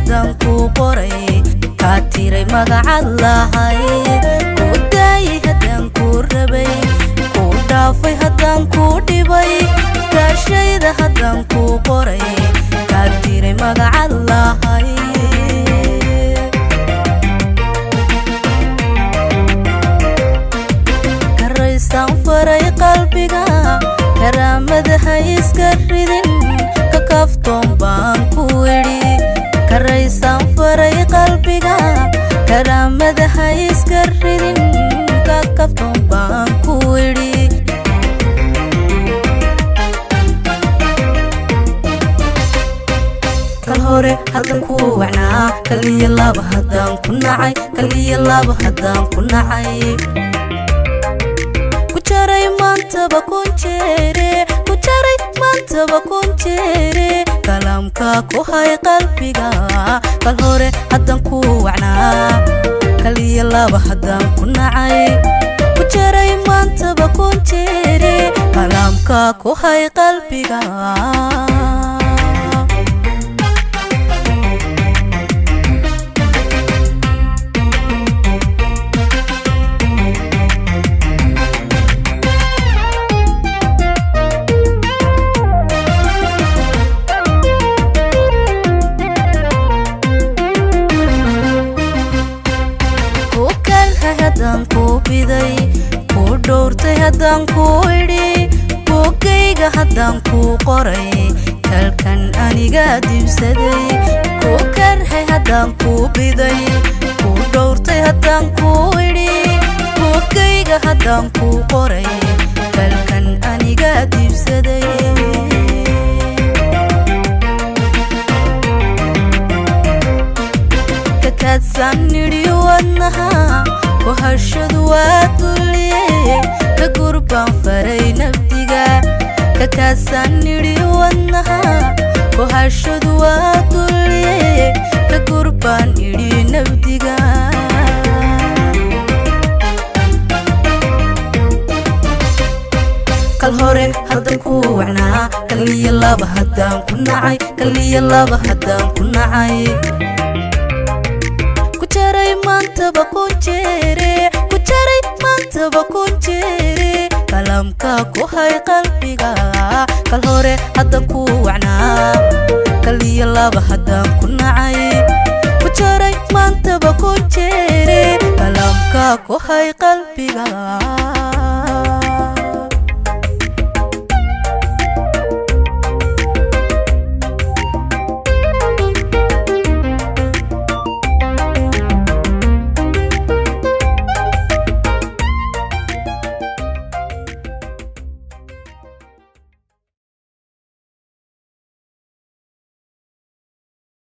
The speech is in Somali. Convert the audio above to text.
haddaan kuu qoray kaa tiray magacaad lahayd kuu daayay haddaan kuu rabay kuu dhaafay haddaan kuu dhibay kaashayda haddaan kuu qoray kaa tiray magacaad lahayd karaysaan faray qalbiga karaamada ha iska ridin ka kaftoon baan ku idhi karaysaan faray qalbiga karaamada ha iska ridin ka kaftoon baan ku idhi kal hore haddaan ku wacnaa kaliya laba haddaan ku nacay kaliya laba haddaan ku nacay kujaray maantaba kunjeere kujaray maantaba kunjeere kalaamka ku hay qalbiga kal hore haddaan ku wacnaa kaliya laba haddaan ku nacay kujaray maantaba kunjeere kalaamka ku hay qalbiga haddaan kuu biday kuu dhowrtay haddaan kuu idhi buugayga haddaan kuu qoray kalkan aniga dibsaday kuu karhay haddaan kuu biday kuu dhowrtay haddaan kuu idhi buugayga haddaan kuu qoray kalkan aniga dibsaday kakaadsan nidhi wadnaha kuhashadu waa dulliye ka gurbaan faray nafdiga kakaasaan nidhi wadnaha kuhashadu waa dulliye ka gurbaan idhi nafdiga kal hore haddaan ku wacnaa kaliya laba haddaan ku nacay kaliya laba haddaan ku nacay kujaray maantaba kunjeere kujaray maantaba kunjeere kalaamka ku hay qalbiga kal hore haddaan ku wacnaa kaliya laba haddaan ku nacay kujaray maantaba kunjeere kalaamka ku hay qalbiga